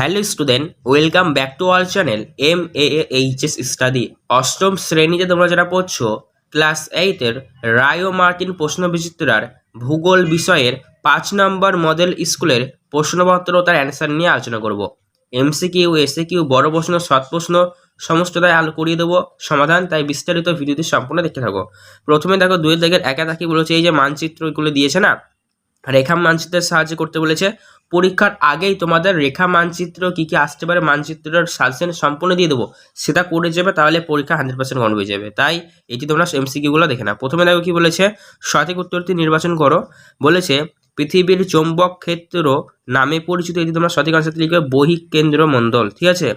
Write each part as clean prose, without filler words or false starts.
Hello student, welcome back to our channel MAAHS study. অষ্টম শ্রেণীতে তোমরা যারা পড়ছো ক্লাস 8-এর রায় ও মার্টিন প্রশ্নবিচিত্রার ভূগোল বিষয়ের 5 নম্বর মডেল স্কুলের প্রশ্নপত্র ও তার অ্যান্সার নিয়ে আলোচনা করব। MCQ, SAQ, বড় প্রশ্ন, শর্ট প্রশ্ন সমস্তটাই করিয়ে দেবো সমাধান, তাই বিস্তারিত ভিডিওটি সম্পূর্ণ দেখতে থাকো। প্রথমে দেখো 2 দাগের একা তাকি বলেছে, এই যে মানচিত্রগুলো দিয়েছে না, রেখা মানচিত্রের সাহায্যে করতে বলেছে। পরীক্ষার আগেই তোমাদের রেখা মানচিত্র কি কি আসতে পারে মানচিত্রের সাজেশন সম্পূর্ণ দিয়ে দেবো, সেটা করে যাবে, তাহলে পরীক্ষা 100% কমন হয়ে যাবে। তাই এটি তোমরা MCQ-গুলো দেখে না। প্রথমে দেখো কি বলেছে, সঠিক উত্তরটি নির্বাচন করো। বলেছে পৃথিবীর চৌম্বক ক্ষেত্র নামে পরিচিত, এটি তোমরা সঠিক আনসারটি লিখবে বহিঃকেন্দ্র মণ্ডল। ঠিক আছে,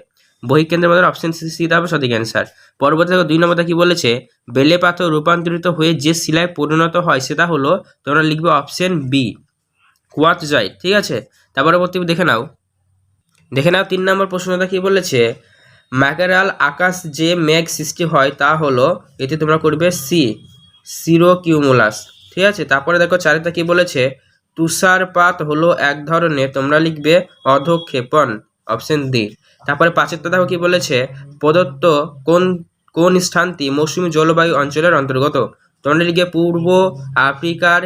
বহিঃকেন্দ্র মণ্ডল, অপশন সিতে হবে সঠিক অ্যান্সার। পরবর্তী দেখো 2 নম্বরটা কি বলেছে, বেলে পাথর রূপান্তরিত হয়ে যে শিলায় পরিণত হয় সেটা হলো, তোমরা লিখবে অপশন বি, কোয়ার্টজাইট। ঠিক আছে, তারপরে পরবর্তী দেখে নাও 3 নম্বর প্রশ্নটা কি বলেছে, ম্যাকেরাল আকাশ যে মেঘ সৃষ্টি হয় তা হলো, এতে তোমরা করবে সি, সিরোকিউমুলাস। ঠিক আছে, তারপরে দেখো 4টা কি বলেছে, তুষারপাত হলো এক ধরনের, তোমরা লিখবে অধঃক্ষেপণ, অপশন ডি। তারপরে 5টা দেখো কি বলেছে, প্রদত্ত কোন কোন স্থানটি মৌসুমী জলবায়ু অঞ্চলের অন্তর্গত, তোমরা লিখবে পূর্ব আফ্রিকার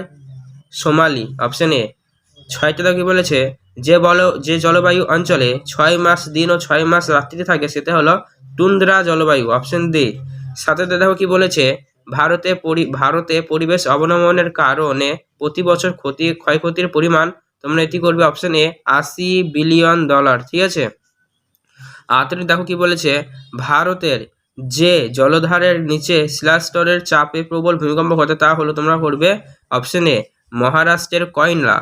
সোমালি, অপশন এ। 6টা দেখো কি বলেছে, যে জলবায়ু অঞ্চলে 6 মাস দিন ও 6 মাস রাত্রিতে থাকে সেটা হলো টুন্দ্রা জলবায়ু, অপশন ডি। 7টা দেখো কি বলেছে, ভারতে পরিবেশ অবনমনের কারণে প্রতি বছর ক্ষয়ক্ষতির পরিমাণ, তোমরা এটি করবে অপশন এ, $80 বিলিয়ন। ঠিক আছে, 8টা দেখো কি বলেছে, ভারতের যে জলধারের নিচে শিলাস্তরের চাপে প্রবল ভূমিকম্প ঘটে তা হলো, তোমরা করবে অপশন এ, মহারাষ্ট্রের কয়না।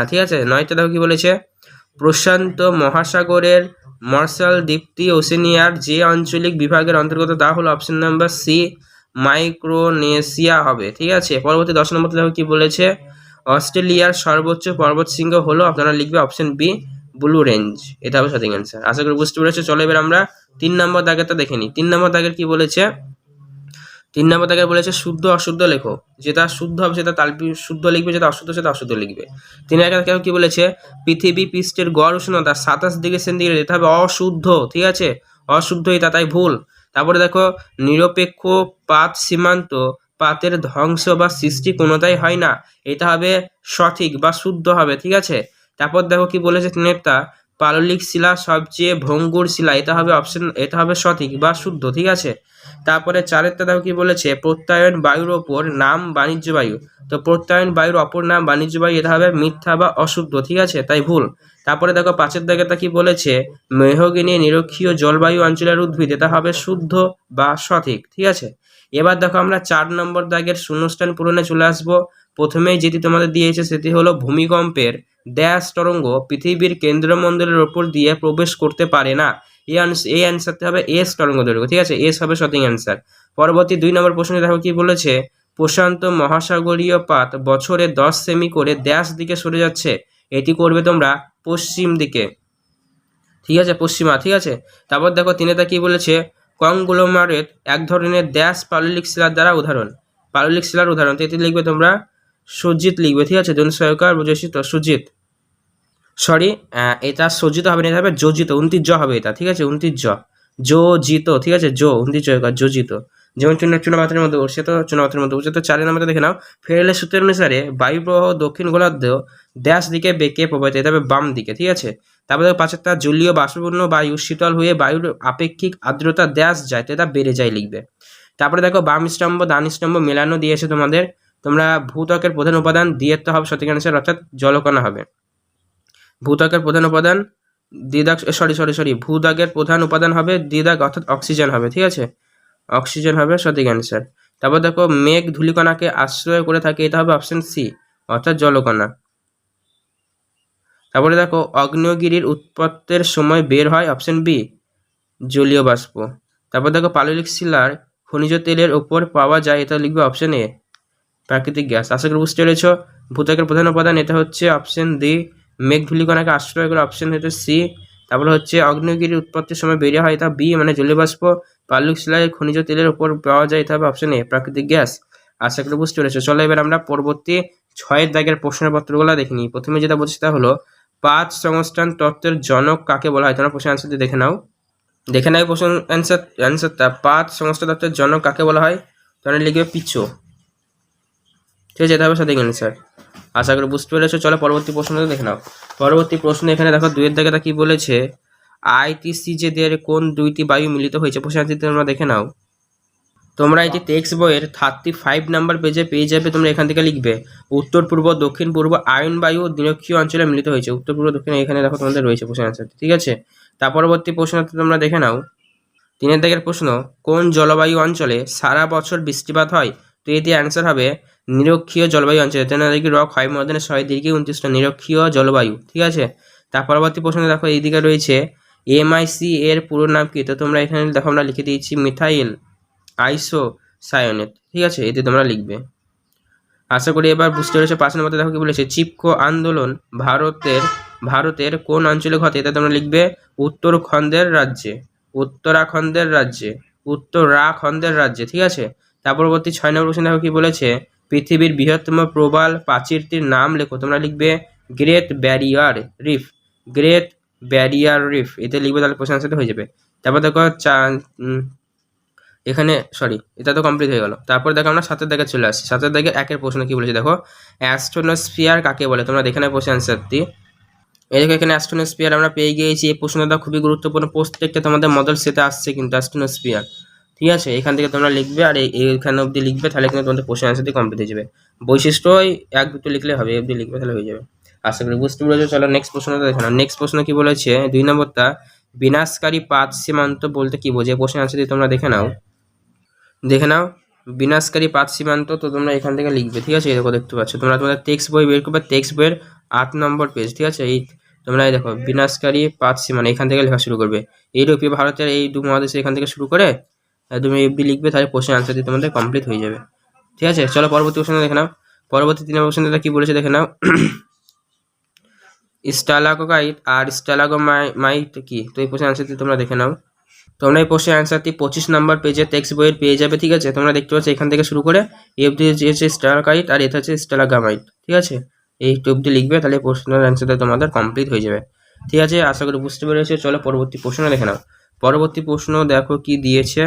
ঠিক আছে, 9টা দেখো কি বলেছে, প্রশান্ত মহাসাগরের মার্শাল দ্বীপটি ওশেনিয়ার যে আঞ্চলিক বিভাগের অন্তর্গত তা হলো অপশন নাম্বার সি, মাইক্রোনেশিয়া হবে। ঠিক আছে, পরবর্তী 10 নম্বর দেখো কি বলেছে, অস্ট্রেলিয়ার সর্বোচ্চ পর্বতশৃঙ্গ হলো, আপনারা লিখবে অপশন বি, ব্লু রেঞ্জ। এটা হবে সঠিক অ্যান্সার। আশা করি বুঝতে পেরেছো। চলো এবার আমরা 3 নম্বর দাগেরটা দেখে নিই। 3 নম্বর দাগের কি বলেছে, 3 নম্বর দাগে বলেছে শুদ্ধ অশুদ্ধ লেখো, যেটা শুদ্ধ হবে সেটা শুদ্ধ লিখবে, যেটা অশুদ্ধ সেটা অশুদ্ধ লিখবে। 3 নম্বর কি বলেছে, পৃথিবী পৃষ্ঠের গড় উষ্ণতা 27°C, এটা হবে অশুদ্ধ। ঠিক আছে, অশুদ্ধ, এটা তাই ভুল। তারপরে দেখো নিরপেক্ষ পাত সীমান্ত পাতের ধ্বংস বা সৃষ্টি কোনোটাই হয় না, এটা হবে সঠিক বা শুদ্ধ হবে। ঠিক আছে, তারপর দেখো কি বলেছে, নেতা পাললিক শিলা সবচেয়ে ভঙ্গুর শিলা, এটা হবে অপশন, এটা হবে সঠিক বা শুদ্ধ। ঠিক আছে, তারপরে 4টা দেখো কি বলেছে, প্রত্যায়ন বায়ুর ওপর নাম বাণিজ্য বায়ু, তো প্রত্যায়ন বায়ুর অপর নাম বাণিজ্য বায়ু, এটা হবে মিথ্যা বা অশুদ্ধ। ঠিক আছে, তাই ভুল। তারপরে দেখো 5 দাগেটা কি বলেছে, মেহগিনি নিরক্ষীয় জলবায়ু অঞ্চলের উদ্ভিদ, এটা হবে শুদ্ধ বা সঠিক। ঠিক আছে, এবার দেখো আমরা 4 নম্বর দাগের শূন্যস্থান পূরণে চলে আসবো। প্রথমেই যেটি তোমাদের দিয়েছে সেটি হলো ভূমিকম্পের ড্যাশ তরঙ্গ পৃথিবীর কেন্দ্রমণ্ডলের ওপর দিয়ে প্রবেশ করতে পারে না, এই অ্যান্সারটি হবে এস তরঙ্গ দৈর্ঘ্য। ঠিক আছে, এস হবে সঠিক অ্যান্সার। পরবর্তী 2 নম্বর প্রশ্নে দেখো কি বলেছে, প্রশান্ত মহাসাগরীয় পাত বছরে 10 সেমি করে ড্যাশ দিকে সরে যাচ্ছে, এটি করবে তোমরা পশ্চিম দিকে। ঠিক আছে, পশ্চিমা। ঠিক আছে, তারপর দেখো 3টা কি বলেছে, কংগ্লোমারেট এক ধরনের ড্যাশ পাললিক শিলার দ্বারা উদাহরণ, পাললিক শিলার উদাহরণ, তো এটি লিখবে তোমরা সুজিত লিখবে। ঠিক আছে, জনসহায়কার বুঝেছি তো, সুজিত, সরি এটা সজ্জিত হবে না, এটা হবে যোজিত, 29 জ হবে এটা। ঠিক আছে, 29 জ, যোজিত। ঠিক আছে, 29 জয়কার, যোজিত। যেমন চুনাপাথরের মধ্যে উঠছে, তো চুনাপাথরের মধ্যে উঠছে। তো 4 নম্বরে দেখে নাও, ফেরেলের সূত্রের অনুসারে বায়ু প্রবাহ দক্ষিণ গোলার্ধ ড্যাশ দিকে বেঁকে প্রবাহিত, এটা হবে বাম দিকে। ঠিক আছে, তারপরে 5টা জলীয় বাষ্পপূর্ণ বায়ু শীতল হয়ে বায়ুর আপেক্ষিক আর্দ্রতা ড্যাশ যায়, তো এটা বেড়ে যায় লিখবে। তারপরে দেখো বাম স্তম্ভ ডান স্তম্ভ মেলানো দিয়েছে তোমাদের, তোমরা ভূত্বকের প্রধান উপাদান দিয়ে তো হবে সঠিক অ্যান্সার, অর্থাৎ জলকণা হবে। ভূত্বকের প্রধান উপাদান দ্বিদাগ, ভূত্বকের প্রধান উপাদান হবে দ্বিদাগ, অর্থাৎ অক্সিজেন হবে। ঠিক আছে, অক্সিজেন হবে সঠিক অ্যান্সার। তারপর দেখো মেঘ ধূলিকণাকে আশ্রয় করে থাকে, এটা হবে অপশন সি, অর্থাৎ জলকণা। তারপরে দেখো আগ্নেয়গিরির উৎপত্তির সময় বের হয়, অপশন বি, জলীয় বাষ্প। তারপর দেখো পাললিক শিলার খনিজ তেলের ওপর পাওয়া যায়, এটা লিখবে অপশন এ, প্রাকৃতিক গ্যাস। আশা করি বুঝতে পেরেছ। ভূত্বকের প্রধান উপাদান, এটা হচ্ছে অপশন ডি, মেঘ ধূলিকণাকে আশ্রয় করে, অপশন হচ্ছে সি। তারপরে হচ্ছে আগ্নেয়গিরির উৎপত্তির সময় বেরিয়ে হয়, এটা বি, মানে জলীয় বাষ্প। পাললিক শিলায় খনিজ তেলের উপর পাওয়া যায়, এটা হবে অপশন এ, প্রাকৃতিক গ্যাস। আশা করি বুঝতে পেরেছো। চলো এবার আমরা পরবর্তী 6 দাগের প্রশ্নপত্রগুলো দেখে নিই। প্রথমে যেটা বলছি তা হলো, পাঁচ সংস্থান তত্ত্বের জনক কাকে বলা হয়? তোমরা প্রশ্ন অ্যান্সার দিয়ে দেখে নাও। দেখে নাও প্রশ্ন অ্যান্সারটা। পাঁচ সংস্থা তত্ত্বের জনক কাকে বলা হয়? তোমরা লিখবে পিচো। ঠিক আছে, এটা হবে সঠিক অ্যান্সার। আশা করি বুঝতে পেরেছো। চলো পরবর্তী প্রশ্নটা দেখে নাও। পরবর্তী প্রশ্ন এখানে দেখো 2 এর দাগেটা কি বলেছে, আইটিসিজেদের কোন দুইটি বায়ু মিলিত হয়েছে? প্রশ্ন অ্যান্সারটি তোমরা দেখে নাও। তোমরা এই যে টেক্সট বইয়ের 35 নাম্বার পেজে পেয়ে যাবে, তোমরা এখান থেকে লিখবে উত্তর পূর্ব দক্ষিণ পূর্ব আয়ন বায়ু নিরক্ষীয় অঞ্চলে মিলিত হয়েছে। উত্তর পূর্ব দক্ষিণ এখানে দেখো তোমাদের রয়েছে প্রশ্ন অ্যান্সারটি। ঠিক আছে, তার পরবর্তী প্রশ্নটা তোমরা দেখে নাও। 3 দাগের প্রশ্ন, কোন জলবায়ু অঞ্চলে সারা বছর বৃষ্টিপাত হয়? তো এটি অ্যান্সার হবে নিরক্ষীয় জলবায়ু অঞ্চলে। তেনা দেখি রক হয় মর্দনে 6 দীর্ঘে 29টা নিরক্ষীয় জলবায়ু। ঠিক আছে, তার পরবর্তী প্রশ্ন দেখো এইদিকে রয়েছে এমআইসি এর পুরো নাম কি? তো তোমরা এখানে দেখো আমরা লিখে দিয়েছি মিথাইল আইসোসায়ানেট। ঠিক আছে, এতে তোমরা লিখবে। আশা করি এবার বুঝতে পেরেছো। 5 নম্বরে দেখো কি বলেছে, চিপকো আন্দোলন ভারতের কোন অঞ্চলে ঘটে? এটা তোমরা লিখবে উত্তরাখণ্ডের রাজ্যে। ঠিক আছে, তার পরবর্তী 6 নম্বর প্রশ্ন দেখো কি বলেছে, পৃথিবীর বৃহত্তম প্রবাল প্রাচীরটির নাম লেখো। তোমরা লিখবে গ্রেট ব্যারিয়ার রিফ। এতে লিখবে, তাহলে প্রশ্ন আনসারটা হয়ে যাবে। তারপর দেখো এখানে এটা তো কমপ্লিট হয়ে গেল। তারপর দেখো আমরা 7 দাগে চলে আসছি। 7 দাগের 1 প্রশ্ন কি বলেছে দেখো, অ্যাস্ট্রোস্ফিয়ার কাকে বলে? তোমরা দেখে নাও প্রশ্ন অ্যান্সারটি। এদিকে এখানে অ্যাস্ট্রোস্ফিয়ার আমরা পেয়ে গিয়েছি। এই প্রশ্নটা খুবই গুরুত্বপূর্ণ, প্রত্যেকটা তোমাদের মডেল সেটা আসছে কিন্তু অ্যাস্ট্রোস্ফিয়ার। ঠিক আছে, এখান থেকে তোমরা লিখবে আর এইখানে অবধি লিখবে, তাহলে কিন্তু তোমাদের প্রশ্ন অ্যান্সারটি কমপ্লিট হয়ে যাবে। বৈশিষ্ট্য 1-2 লিখলে হবে, অবধি লিখবে তাহলে হয়ে যাবে। আশা করি বুঝতে পেরেছো। চলো নেক্সট প্রশ্নটা দেখো না। নেক্সট প্রশ্ন কি বলেছে 2 নম্বরটা, বিনাশকারী পাত সীমান্ত বলতে কি বোঝে? প্রশ্ন অ্যান্সারটি তোমরা দেখে নাও। বিনাশকারী পাত সীমান্ত, তো তোমরা এখান থেকে লিখবে। ঠিক আছে, এই দেখো দেখতে পাচ্ছ তোমরা তোমাদের টেক্সট বই বের করবে, টেক্সট বইয়ের 8 নম্বর পেজ। ঠিক আছে, এই তোমরা এই দেখো বিনাশকারী পাত সীমানা এখান থেকে লেখা শুরু করবে। এইরূপে ভারতের এই 2 মহাদেশে এখান থেকে শুরু করে তুমি এফবি লিখবে, তাহলে প্রশ্নের আনসারটি তোমাদের কমপ্লিট হয়ে যাবে। ঠিক আছে, চলো পরবর্তী প্রশ্ন দেখে নাও। পরবর্তী 3 নম্বর প্রশ্নটা কি বলেছে দেখে নাও। স্টালাগমাইট আর স্টালাগমাইট কি? তো এই প্রশ্নের আনসারটি তোমরা দেখে নাও। তোমরা এই প্রশ্নের অ্যান্সারটি 25 নম্বর পেজে টেক্সট বইয়ের পেয়ে যাবে। ঠিক আছে, তোমরা দেখতে পাচ্ছ এখান থেকে শুরু করে এফডি হচ্ছে স্টালাকাইট আর এটা হচ্ছে স্টালাগামাইট। ঠিক আছে, এই টুবটি লিখবে, তাহলে প্রশ্নের অ্যান্সারটা তোমাদের কমপ্লিট হয়ে যাবে। ঠিক আছে, আশা করি বুঝতে পেরেছো। চলো পরবর্তী প্রশ্ন দেখে নাও। পরবর্তী প্রশ্ন দেখো কি দিয়েছে,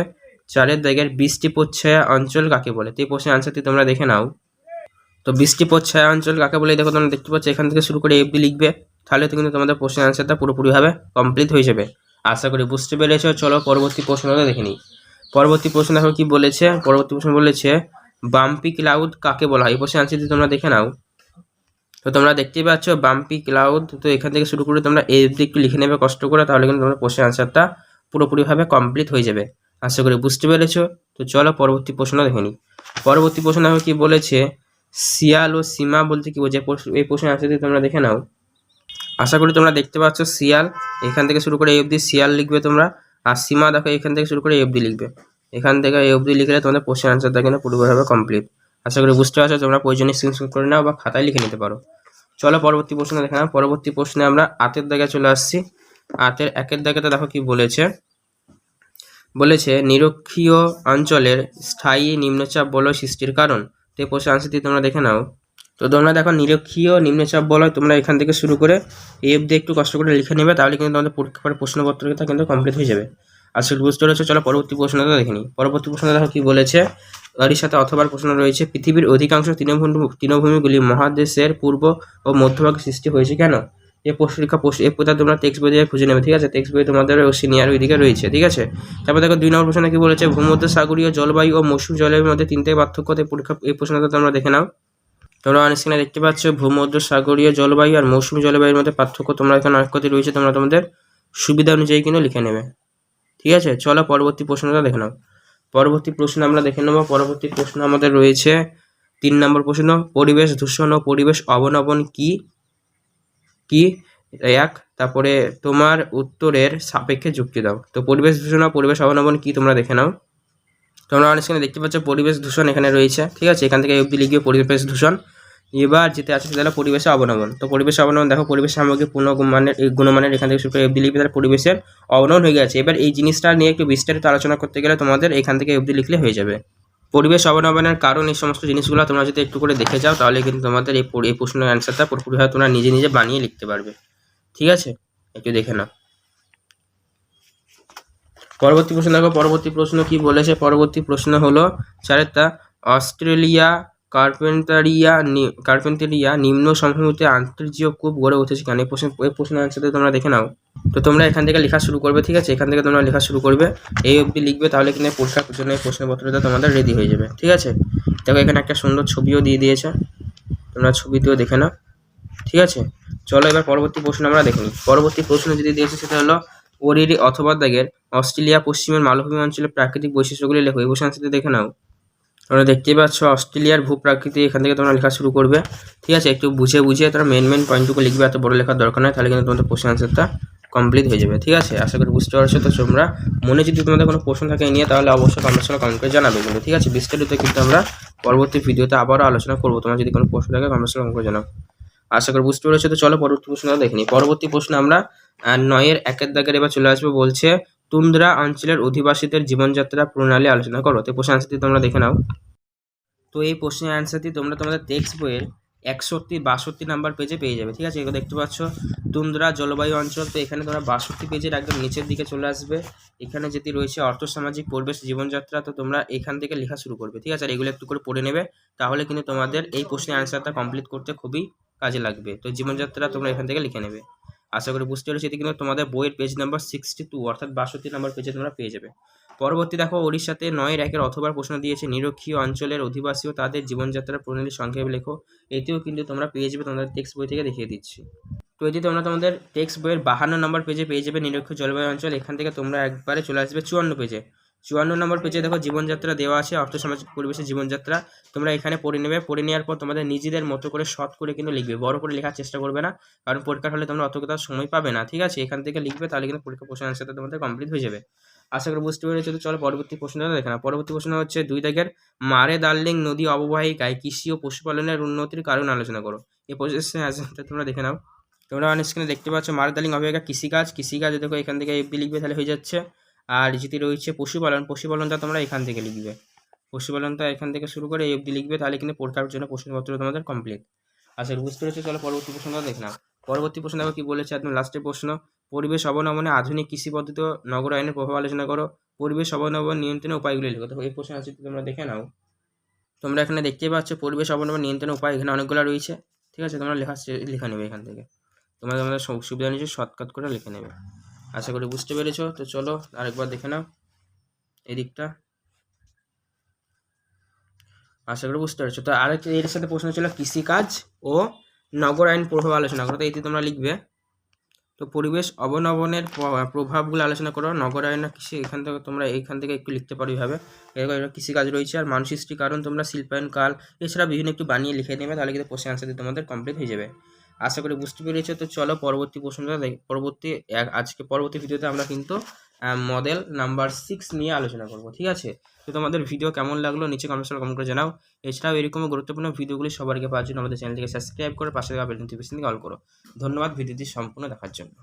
4 দাগের বৃষ্টিপচ্ছায়া অঞ্চল কাকে বলে? তো এই প্রশ্নের অ্যান্সারটি তোমরা দেখে নাও। তো বৃষ্টিপচ্ছায়া অঞ্চল কাকে বলে দেখো তোমরা দেখতে পাচ্ছ এখান থেকে শুরু করে এফডি লিখবে, তাহলে তো কিন্তু তোমাদের প্রশ্নের অ্যান্সারটা পুরোপুরিভাবে কমপ্লিট হয়ে যাবে। আশা করি বুঝতে পেরেছো। চলো পরবর্তী প্রশ্নটা দেখে নিই। পরবর্তী প্রশ্ন দেখো কি বলেছে। পরবর্তী প্রশ্ন বলেছে বাম্পি ক্লাউড কাকে বলা হয়? এই প্রশ্নের অ্যান্সারটি তোমরা দেখে নাও। তো তোমরা দেখতেই পাচ্ছ বাম্পি ক্লাউড, তো এখান থেকে শুরু করে তোমরা এফডি একটু লিখে নেবে কষ্ট করে, তাহলে কিন্তু তোমাদের প্রশ্নের অ্যান্সারটা পুরোপুরিভাবে কমপ্লিট হয়ে যাবে। আশা করি বুঝতে পেরেছো। তো চলো পরবর্তী প্রশ্ন দেখে নিই। পরবর্তী প্রশ্ন দেখো কি বলেছে, শিয়াল ও সীমা বলতে কি বোঝায়? এই প্রশ্নের অ্যান্সারটি তোমরা দেখে নাও। আশা করি তোমরা দেখতে পাচ্ছ শিয়াল এখান থেকে শুরু করে এই অবধি শিয়াল লিখবে তোমরা, আর সীমা দেখো এখান থেকে শুরু করে এই অবধি লিখবে। এখান থেকে এই অবধি লিখলে তোমাদের প্রশ্নের অ্যান্সারটা কিন্তু পুরোপুরিভাবে কমপ্লিট। আশা করি বুঝতে পারছো। তোমরা প্রয়োজনীয় স্ক্রিনশট করে নাও বা খাতায় লিখে নিতে পারো। চলো পরবর্তী প্রশ্ন দেখে নাও। পরবর্তী প্রশ্নে আমরা আতের দাগে চলে আসছি। আতের 1 দাগেতে দেখো কি বলেছে নিরক্ষীয় অঞ্চলের স্থায়ী নিম্নচাপ বলয় সৃষ্টির কারণ। তো এই প্রশ্নের অ্যান্সারটি তোমরা দেখে নাও। তো তোমরা দেখো নিরক্ষীয় নিম্নচাপ বলয়, তোমরা এখান থেকে শুরু করে এই অবধি একটু কষ্ট করে লিখে নেবে, তাহলে কিন্তু তোমাদের পরীক্ষার প্রশ্নপত্রটা কিন্তু কমপ্লিট হয়ে যাবে। আসলে বুঝতে পেরেছো। চলো পরবর্তী প্রশ্নটা দেখে নিই। পরবর্তী প্রশ্ন দেখো কি বলেছে, এর সাথে অথবা প্রশ্ন রয়েছে পৃথিবীর অধিকাংশ তৃণভূমিগুলি মহাদেশের পূর্ব ও মধ্যভাগে সৃষ্টি হয়েছে কেন? এই প্রশ্নটা তোমরা টেক্সট বই দিয়ে খুঁজে নেবে। ঠিক আছে, টেক্সট বই তোমাদের সিনিয়র ওইদিকে রয়েছে। ঠিক আছে, তারপর দেখো 2 নম্বর প্রশ্ন কি বলেছে, ভূমধ্যসাগরীয় জলবায়ু ও মৌসুমী জলবায়ুর মধ্যে 3টে পার্থক্য। এই প্রশ্নটা তোমরা দেখে নাও। তোমরা অন স্ক্রিনে দেখতে পাচ্ছ ভূমধ্যসাগরীয় জলবায়ু আর মৌসুমী জলবায়ুর মধ্যে পার্থক্য তোমরা এখানে অনেক কথাই রয়েছে, তোমরা তোমাদের সুবিধা অনুযায়ী কিন্তু লিখে নেবে। ঠিক আছে, চলো পরবর্তী প্রশ্নটা দেখে নাও। পরবর্তী প্রশ্ন আমরা দেখে নেব। পরবর্তী প্রশ্ন আমাদের রয়েছে 3 নম্বর প্রশ্ন, পরিবেশ দূষণ ও পরিবেশ অবনমন কি? তারপরে তোমার উত্তরের সাপেক্ষে যুক্তি দাও। তো পরিবেশ দূষণ ও পরিবেশ অবনমন কি তোমরা দেখে নাও। তোমরা অনেক সময় দেখতে পাচ্ছ পরিবেশ দূষণ এখানে রয়েছে। ঠিক আছে, এখান থেকে অবধি লিখবে পরিবেশ দূষণ। এবার যেতে আছে সেটা হলো পরিবেশের অবনমন। তো পরিবেশের অবনমন দেখো পরিবেশ সামগ্রিক গুণমানের এখান থেকে শুরু করে অবধি লিখবে, তাহলে পরিবেশের অবনমন হয়ে গেছে। এবার এই জিনিসটা নিয়ে একটু বিস্তারিত আলোচনা করতে গেলে তোমাদের এখান থেকে অবধি লিখলে হয়ে যাবে। পরিবেশ অবনমনের কারণ এই সমস্ত জিনিসগুলো তোমরা যদি একটু করে দেখে যাও, তাহলে কিন্তু তোমাদের এই প্রশ্নের অ্যান্সারটা পুরোপুরিভাবে তোমরা নিজে নিজে বানিয়ে লিখতে পারবে। ঠিক আছে, একটু দেখে নাও। পরবর্তী প্রশ্ন দেখো, পরবর্তী প্রশ্ন কি বলেছে। পরবর্তী প্রশ্ন হলো চারেরটা, অস্ট্রেলিয়া কার্পেন্টেরিয়া নিম্ন সমভূমিতে আন্তর্জাতিক কূপ গড়ে উঠেছে কেন? এই প্রশ্নের অ্যান্সারটা তোমরা দেখে নাও। তো তোমরা এখান থেকে লেখা শুরু করবে, ঠিক আছে, এখান থেকে তোমরা লেখা শুরু করবে, এই অবধি লিখবে, তাহলে কিন্তু পরীক্ষার জন্য এই প্রশ্নপত্রটা তোমাদের রেডি হয়ে যাবে। ঠিক আছে, দেখো এখানে একটা সুন্দর ছবিও দিয়ে দিয়েছে, তোমরা ছবিতেও দেখে নাও। ঠিক আছে, চলো এবার পরবর্তী প্রশ্ন আমরা দেখে নিই। পরবর্তী প্রশ্ন যেটি দিয়েছে সেটা হলো ওরিরি অথবা দাগের অস্ট্রেলিয়া পশ্চিমের মালভূমি অঞ্চলের প্রাকৃতিক বৈশিষ্ট্যগুলি লেখো। এই প্রশ্নের সাথে দেখে নাও। তোমরা দেখতেই পাচ্ছ অস্ট্রেলিয়ার ভূপ্রাকৃতি, এখান থেকে তোমরা লেখা শুরু করবে। ঠিক আছে, একটু বুঝে তোমরা মেন পয়েন্টটুকু লিখবে, এত বড় লেখার দরকার নয়, তাহলে কিন্তু তোমাদের প্রশ্ন আনসারটা কমপ্লিট হয়ে যাবে। ঠিক আছে, আশা করি বুঝতে পারছো। তো তোমরা মনে যদি তোমাদের কোনো প্রশ্ন থাকে নিয়ে, তাহলে অবশ্যই কমেন্ট করে জানাবে কিন্তু। ঠিক আছে, বিস্তারিত কিন্তু আমরা পরবর্তী ভিডিওতে আবারও আলোচনা করবো। তোমার যদি কোনো প্রশ্ন থাকে কমেন্ট করে জানাও। আশা করি বুঝতে পেরেছো। তো চলো পরবর্তী প্রশ্ন দেখে নিই। পরবর্তী প্রশ্ন আমরা 9-এর 1-এর দাগের এবার চলে আসবো। বলছে তুন্দ্রা অঞ্চলের অধিবাসীদের জীবনযাত্রা প্রণালী আলোচনা করো। তো প্রশ্ন আনসারটি তোমরা দেখে নাও। তো এই প্রশ্নের অ্যান্সারটি তোমরা তোমাদের টেক্সট বইয়ের 61-62 নাম্বার পেজে পেয়ে যাবে। ঠিক আছে, এগুলো দেখতে পাচ্ছ তুন্দ্রা জলবায়ু অঞ্চল। তো এখানে তোমরা 62 পেজের একদম নিচের দিকে চলে আসবে, এখানে যেটি রয়েছে অর্থসামাজিক পরিবেশ জীবনযাত্রা। তো তোমরা এখান থেকে লেখা শুরু করবে। ঠিক আছে, আর এগুলো একটু করে পড়ে নেবে, তাহলে কিন্তু তোমাদের এই প্রশ্নের অ্যান্সারটা কমপ্লিট করতে খুবই কাজে লাগবে। তো জীবনযাত্রা তোমরা এখান থেকে লিখে নেবে। আশা করি বুঝতে পেরেছি। এটি কিন্তু তোমাদের বইয়ের পেজ নাম্বার 62 অর্থাৎ 62 নাম্বার পেজে তোমরা পেয়ে যাবে। পরবর্তী দেখো, ওড়িশাতে 9-এর 1-এর অথবা প্রশ্ন দিয়েছে নিরক্ষীয় অঞ্চলের অধিবাসী ও তাদের জীবনযাত্রার প্রণালী সংক্ষেপে লেখো। এটিও কিন্তু তোমরা পেয়ে যাবে তোমাদের টেক্সট বই থেকে, দেখিয়ে দিচ্ছি। তো এটি তোমরা তোমাদের টেক্সট বইয়ের 52 নম্বর পেজে পেয়ে যাবে নিরক্ষীয় জলবায়ু অঞ্চল। এখান থেকে তোমরা একবারে চলে আসবে 54 পেজে। 54 নম্বর পেজে দেখো জীবনযাত্রা দেওয়া আছে, অর্থসামাজিক পরিবেশের জীবনযাত্রা। তোমরা এখানে পড়ে নেবে, পড়ে নেওয়ার পর তোমাদের নিজেদের মতো করে শর্ট করে কিন্তু লিখবে, বড় করে লেখার চেষ্টা করবে না, কারণ পরীক্ষার হলে তোমরা অত কথা সময় পাবে না। ঠিক আছে, এখান থেকে লিখবে, তাহলে কিন্তু পরীক্ষা প্রশ্ন আনসারটা তোমাদের কমপ্লিট হয়ে যাবে। আশা করি বুঝতে পেরেছো। তো চলো পরবর্তী প্রশ্নটা দেখে না। পরবর্তী প্রশ্ন হচ্ছে 2 দাগের মারে দার্লিং নদী অববাহিকায় কৃষি ও পশুপালনের উন্নতির কারণ আলোচনা করো। এই প্রশ্নের অ্যান্সারটা তোমরা দেখে নাও। তোমরা অন স্ক্রিনে দেখতে পাচ্ছ মারে দার্লিং অববাহিকা কৃষিকাজ দেখো, এখান থেকে এফবি লিখবে, তাহলে হয়ে যাচ্ছে। আর যেটি রয়েছে পশুপালনটা তোমরা এখান থেকে লিখবে, পশুপালনটা এখান থেকে শুরু করে এফবি লিখবে, তাহলে কিন্তু পরীক্ষার জন্য প্রশ্নপত্র তোমাদের কমপ্লিট। আশা করি বুঝতে পেরেছো। চলো পরবর্তী প্রশ্নটা দেখে নাও। পরবর্তী প্রশ্ন দেখো কি বলেছে, একদম লাস্টের প্রশ্ন, পরিবেশ অবনমনে আধুনিক কৃষি পদ্ধতি ও নগরায়নের প্রভাব আলোচনা করো। পরিবেশ অবনমন নিয়ন্ত্রণের উপায়গুলি লেখো। তো এই প্রশ্ন আছে, তোমরা দেখে নাও। তোমরা এখানে দেখতেই পাচ্ছ পরিবেশ অবনমন নিয়ন্ত্রণের উপায়, এখানে অনেকগুলো রয়েছে। ঠিক আছে, তোমরা লেখা নেবে এখান থেকে, তোমরা তোমাদের সুবিধা অনুযায়ী শর্টকাট করে লিখে নেবে। আশা করি বুঝতে পেরেছো। তো চলো আরেকবার দেখে নাও এদিকটা। আশা করি বুঝতে পেরেছো। তো আরেকটা এর সাথে প্রশ্ন ছিল কৃষিকাজ ও নগরায়ন প্রভাব আলোচনা করো। তো এটি তোমরা লিখবে। তো পরিবেশ অবনমনের প্রভাবগুলো আলোচনা করো, নগরায়ন কৃষি, এখান থেকে একটু লিখতে পারো এইভাবে। এরকম কৃষিকাজ রয়েছে, আর মানুষ সৃষ্টি কারণ তোমরা শিল্পায়ন কাল এছাড়া বিভিন্ন একটু বানিয়ে লিখে নেবে, তাহলে কিন্তু কোশ্চেন আনসার দিয়ে তোমাদের কমপ্লিট হয়ে যাবে। আশা করি বুঝতে পেরেছো। তো চলো পরবর্তী প্রশ্নটা পরবর্তী ভিডিওতে আমরা কিন্তু মডেল নাম্বার 6 নিয়ে আলোচনা করব। ঠিক আছে, তো তোমাদের ভিডিও কেমন লাগলো নিচে কমেন্ট করে জানাও। এছাড়াও এরকম গুরুত্বপূর্ণ ভিডিওগুলি সবার আগে পাওয়ার জন্য আমাদের চ্যানেলটিকে সাবস্ক্রাইব করে পাশে থাকা বেল নোটিফিকেশনটি অল করো। ধন্যবাদ ভিডিওটি সম্পূর্ণ দেখার জন্য।